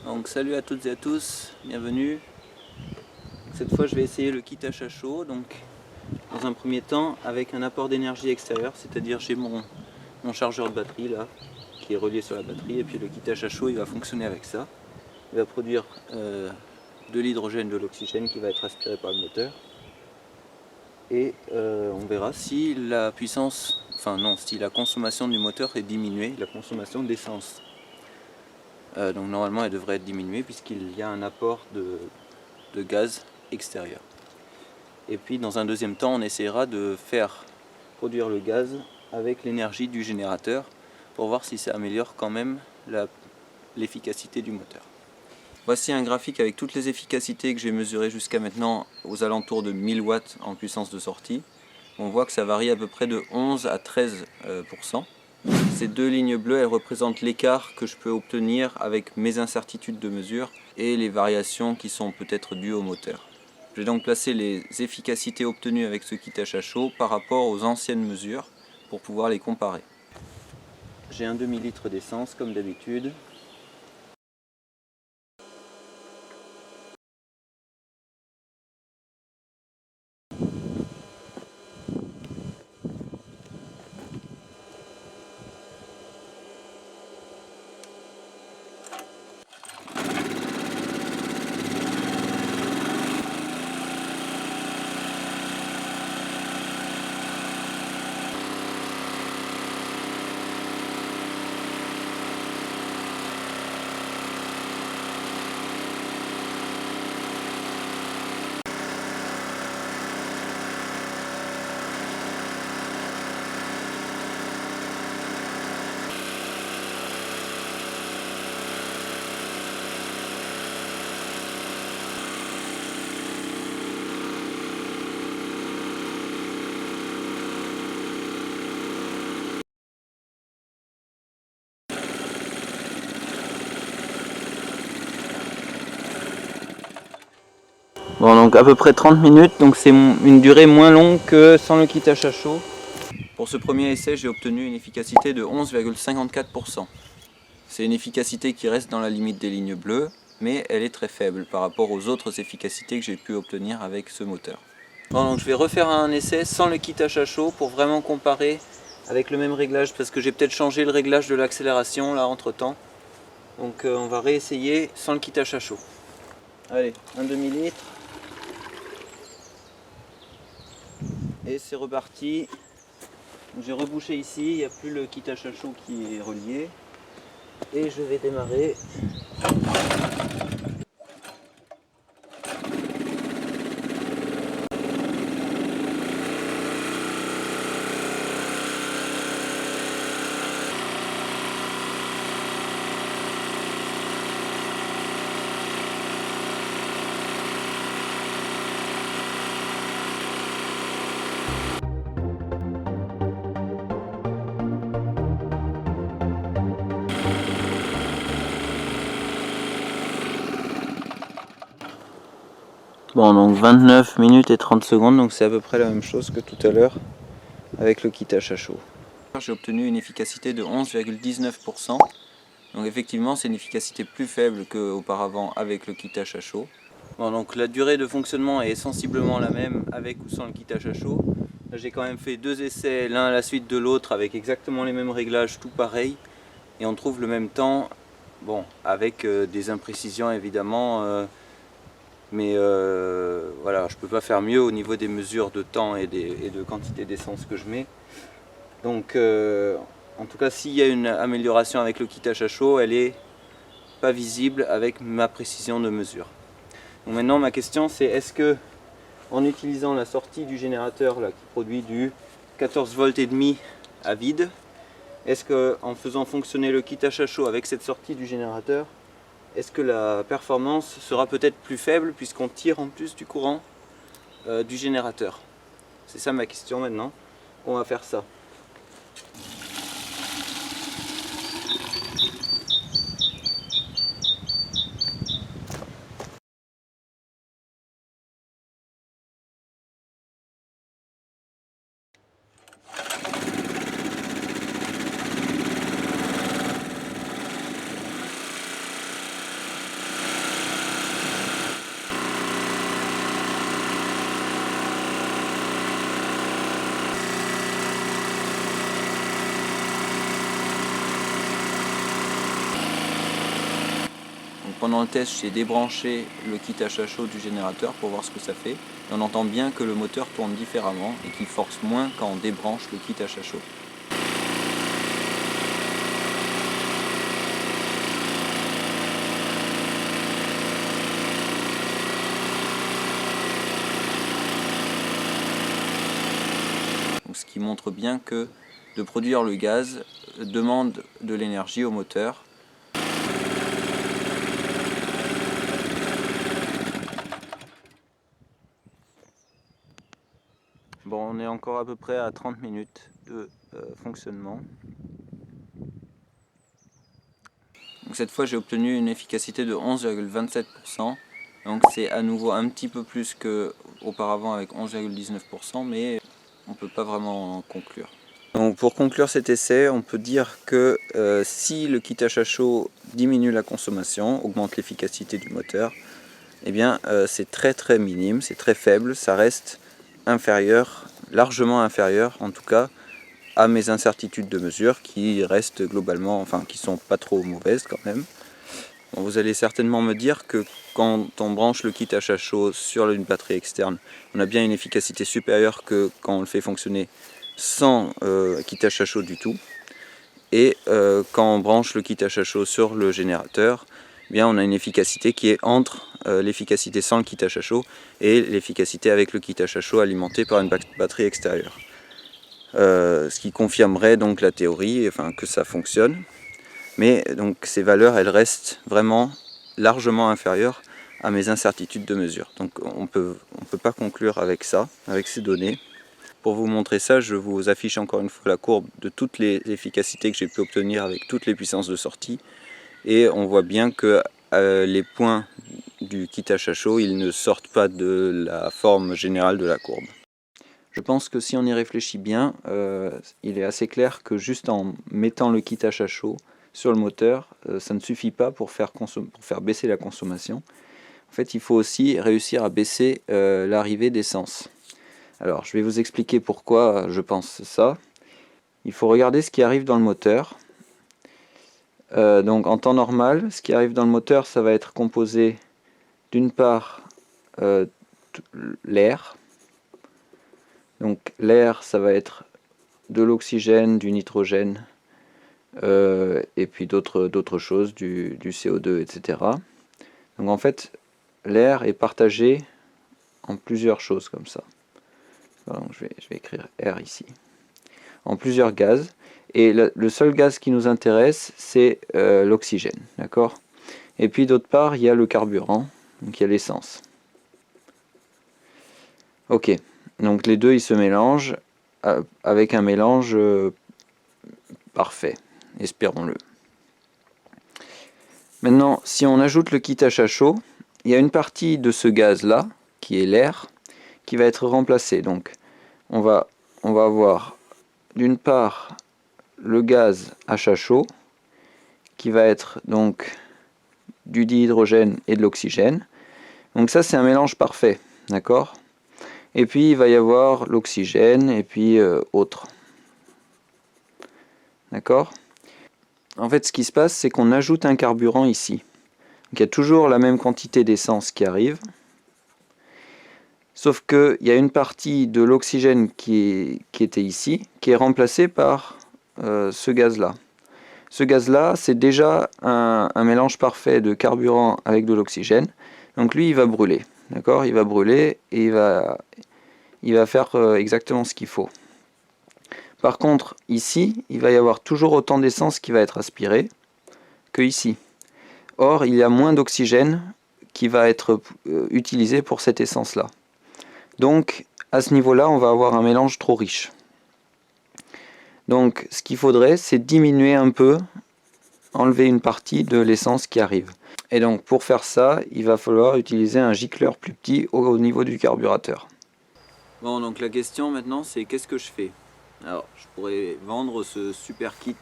Donc salut à toutes et à tous, bienvenue. Cette fois je vais essayer le kit achat chaud, donc dans un premier temps avec un apport d'énergie extérieur, c'est-à-dire j'ai mon chargeur de batterie là, qui est relié sur la batterie, et puis le kit achat chaud il va fonctionner avec ça. Il va produire de l'hydrogène, de l'oxygène qui va être aspiré par le moteur. Et on verra si la puissance, si la consommation du moteur est diminuée, la consommation d'essence. Donc normalement elle devrait être diminuée puisqu'il y a un apport de gaz extérieur. Et puis dans un deuxième temps on essaiera de faire produire le gaz avec l'énergie du générateur pour voir si ça améliore quand même l'efficacité du moteur. Voici un graphique avec toutes les efficacités que j'ai mesurées jusqu'à maintenant aux alentours de 1000 watts en puissance de sortie. On voit que ça varie à peu près de 11 à 13%. Ces deux lignes bleues, elles représentent l'écart que je peux obtenir avec mes incertitudes de mesure et les variations qui sont peut-être dues au moteur. Je vais donc placer les efficacités obtenues avec ce kit achat chaud par rapport aux anciennes mesures pour pouvoir les comparer. J'ai un demi-litre d'essence comme d'habitude. Bon, donc à peu près 30 minutes, donc c'est une durée moins longue que sans le kit achat chaud. Pour ce premier essai, j'ai obtenu une efficacité de 11,54%. C'est une efficacité qui reste dans la limite des lignes bleues, mais elle est très faible par rapport aux autres efficacités que j'ai pu obtenir avec ce moteur. Bon, donc je vais refaire un essai sans le kit achat chaud pour vraiment comparer avec le même réglage, parce que j'ai peut-être changé le réglage de l'accélération là entre temps. Donc on va réessayer sans le kit achat chaud. Allez, un demi-litre. Et c'est reparti. J'ai rebouché ici, il n'y a plus le kit achat chaud qui est relié. Et je vais démarrer. Bon, donc 29 minutes et 30 secondes, donc c'est à peu près la même chose que tout à l'heure avec le kit achat chaud. J'ai obtenu une efficacité de 11,19%. Donc effectivement c'est une efficacité plus faible qu'auparavant avec le kit achat chaud. Bon, donc la durée de fonctionnement est sensiblement la même avec ou sans le kit achat chaud. J'ai quand même fait deux essais l'un à la suite de l'autre avec exactement les mêmes réglages, tout pareil. Et on trouve le même temps, bon, avec des imprécisions évidemment. Mais voilà, je peux pas faire mieux au niveau des mesures de temps et de quantité d'essence que je mets. Donc en tout cas s'il y a une amélioration avec le kit achat chaud, elle est pas visible avec ma précision de mesure. Donc maintenant ma question c'est, est-ce que en utilisant la sortie du générateur là, qui produit du 14 volts et demi à vide, est-ce que en faisant fonctionner le kit achat chaud avec cette sortie du générateur, est-ce que la performance sera peut-être plus faible puisqu'on tire en plus du courant du générateur? C'est ça ma question maintenant. On va faire ça. pendant le test, j'ai débranché le kit achat chaud du générateur pour voir ce que ça fait. Et on entend bien que le moteur tourne différemment et qu'il force moins quand on débranche le kit achat chaud. Donc, ce qui montre bien que de produire le gaz demande de l'énergie au moteur. Bon, on est encore à peu près à 30 minutes de fonctionnement. Donc cette fois j'ai obtenu une efficacité de 11,27%. Donc c'est à nouveau un petit peu plus qu'auparavant avec 11,19%, mais on ne peut pas vraiment en conclure. Donc pour conclure cet essai, on peut dire que si le kit achat chaud diminue la consommation, augmente l'efficacité du moteur, eh bien c'est très minime, c'est très faible, ça reste inférieur, largement inférieur en tout cas, à mes incertitudes de mesure qui restent globalement, enfin qui sont pas trop mauvaises quand même. Bon, vous allez certainement me dire que quand on branche le kit achat chaud sur une batterie externe, on a bien une efficacité supérieure que quand on le fait fonctionner sans kit achat chaud du tout. Et quand on branche le kit achat chaud sur le générateur, eh bien on a une efficacité qui est entre l'efficacité sans le kit achat chaud et l'efficacité avec le kit achat chaud alimenté par une batterie extérieure. Ce qui confirmerait donc la théorie, enfin que ça fonctionne. Mais donc ces valeurs, elles restent vraiment largement inférieures à mes incertitudes de mesure. Donc on peut pas conclure avec ça, avec ces données. Pour vous montrer ça, je vous affiche encore une fois la courbe de toutes les efficacités que j'ai pu obtenir avec toutes les puissances de sortie. Et on voit bien que les points du kit achat chaud, ils ne sortent pas de la forme générale de la courbe. Je pense que si on y réfléchit bien, il est assez clair que juste en mettant le kit achat chaud sur le moteur, ça ne suffit pas pour faire baisser la consommation. En fait, il faut aussi réussir à baisser l'arrivée d'essence. Alors, je vais vous expliquer pourquoi je pense ça. Il faut regarder ce qui arrive dans le moteur. Donc, en temps normal, ce qui arrive dans le moteur, ça va être composé d'une part l'air. Donc, l'air, ça va être de l'oxygène, du nitrogène, et puis d'autres choses, du CO2, etc. Donc en fait, l'air est partagé en plusieurs choses comme ça. Donc je vais écrire R ici. En plusieurs gaz. Et le seul gaz qui nous intéresse, c'est l'oxygène. D'accord ? Et puis d'autre part, il y a le carburant, donc il y a l'essence. Ok, donc les deux, ils se mélangent avec un mélange parfait. Espérons-le. Maintenant, si on ajoute le kit achat chaud, il y a une partie de ce gaz-là, qui est l'air, qui va être remplacée. Donc, on va avoir d'une part le gaz achat chaud, qui va être donc du dihydrogène et de l'oxygène. Donc ça, c'est un mélange parfait, d'accord ? Et puis, il va y avoir l'oxygène et puis autre. D'accord ? En fait, ce qui se passe, c'est qu'on ajoute un carburant ici. Donc, il y a toujours la même quantité d'essence qui arrive. Sauf qu'il y a une partie de l'oxygène qui était ici, qui est remplacée par ce gaz-là. Ce gaz-là, c'est déjà un mélange parfait de carburant avec de l'oxygène. Donc lui, il va brûler. D'accord ? Il va brûler et il va faire exactement ce qu'il faut. Par contre, ici, il va y avoir toujours autant d'essence qui va être aspirée que ici. Or, il y a moins d'oxygène qui va être utilisé pour cette essence-là. Donc, à ce niveau-là, on va avoir un mélange trop riche. Donc, ce qu'il faudrait, c'est diminuer un peu, enlever une partie de l'essence qui arrive. Et donc, pour faire ça, il va falloir utiliser un gicleur plus petit au niveau du carburateur. Bon, donc la question maintenant, c'est qu'est-ce que je fais ? Alors, je pourrais vendre ce super kit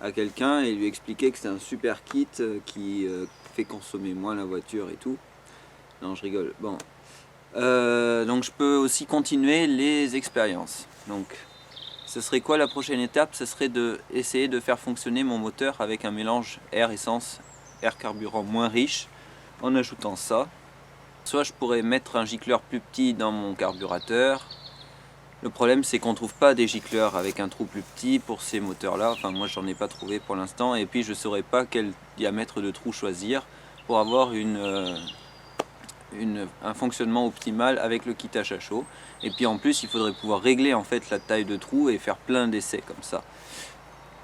à quelqu'un et lui expliquer que c'est un super kit qui fait consommer moins la voiture et tout. Non, je rigole. Bon. Donc je peux aussi continuer les expériences. Donc ce serait quoi la prochaine étape? Ce serait d'essayer de faire fonctionner mon moteur avec un mélange air-essence air carburant moins riche en ajoutant ça. Soit je pourrais mettre un gicleur plus petit dans mon carburateur. Le problème c'est qu'on ne trouve pas des gicleurs avec un trou plus petit pour ces moteurs là, enfin moi j'en ai pas trouvé pour l'instant, et puis je ne saurais pas quel diamètre de trou choisir pour avoir un fonctionnement optimal avec le kit à chaud. Et puis en plus il faudrait pouvoir régler en fait la taille de trou et faire plein d'essais comme ça.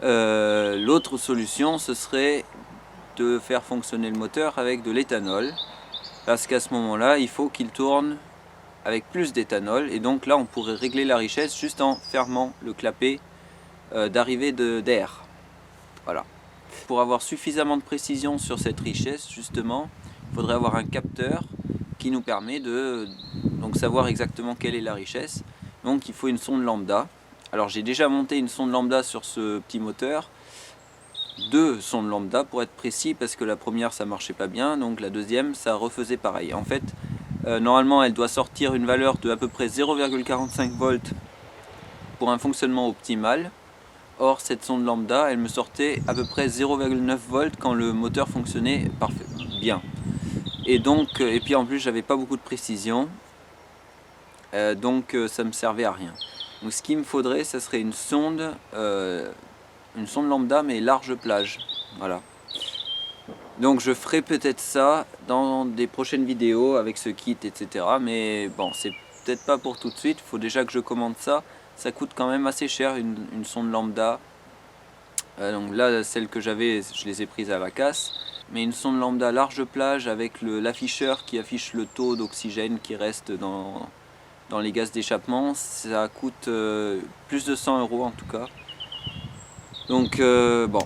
L'autre solution ce serait de faire fonctionner le moteur avec de l'éthanol, parce qu'à ce moment là il faut qu'il tourne avec plus d'éthanol, et donc là on pourrait régler la richesse juste en fermant le clapet d'arrivée d'air. Voilà. Pour avoir suffisamment de précision sur cette richesse justement, il faudrait avoir un capteur qui nous permet de savoir exactement quelle est la richesse. Donc il faut une sonde lambda. Alors j'ai déjà monté une sonde lambda sur ce petit moteur, 2 sondes lambda pour être précis, parce que la première ça marchait pas bien, donc la deuxième ça refaisait pareil. En fait normalement elle doit sortir une valeur de à peu près 0,45 volts pour un fonctionnement optimal. Or cette sonde lambda elle me sortait à peu près 0,9 volts quand le moteur fonctionnait bien. Et puis en plus j'avais pas beaucoup de précision, donc ça me servait à rien. Donc ce qu'il me faudrait, ça serait une sonde lambda mais large plage. Voilà. Donc je ferai peut-être ça dans des prochaines vidéos avec ce kit, etc. Mais bon, c'est peut-être pas pour tout de suite. Il faut déjà que je commande ça. Ça coûte quand même assez cher une sonde lambda. Donc là, celles que j'avais, je les ai prises à la casse. Mais une sonde lambda large plage avec l'afficheur qui affiche le taux d'oxygène qui reste dans les gaz d'échappement, ça coûte plus de 100 € en tout cas. Donc bon,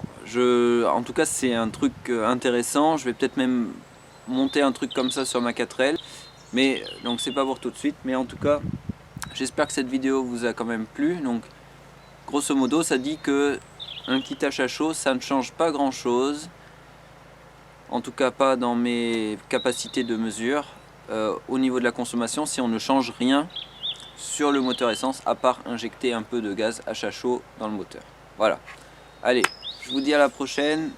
en tout cas c'est un truc intéressant. Je vais peut-être même monter un truc comme ça sur ma 4L. Mais donc c'est pas pour tout de suite. Mais en tout cas, j'espère que cette vidéo vous a quand même plu. Donc grosso modo, ça dit que un kit à chaud, ça ne change pas grand chose. En tout cas pas dans mes capacités de mesure. Au niveau de la consommation, si on ne change rien sur le moteur essence, à part injecter un peu de gaz à chaud dans le moteur. Voilà. Allez, je vous dis à la prochaine.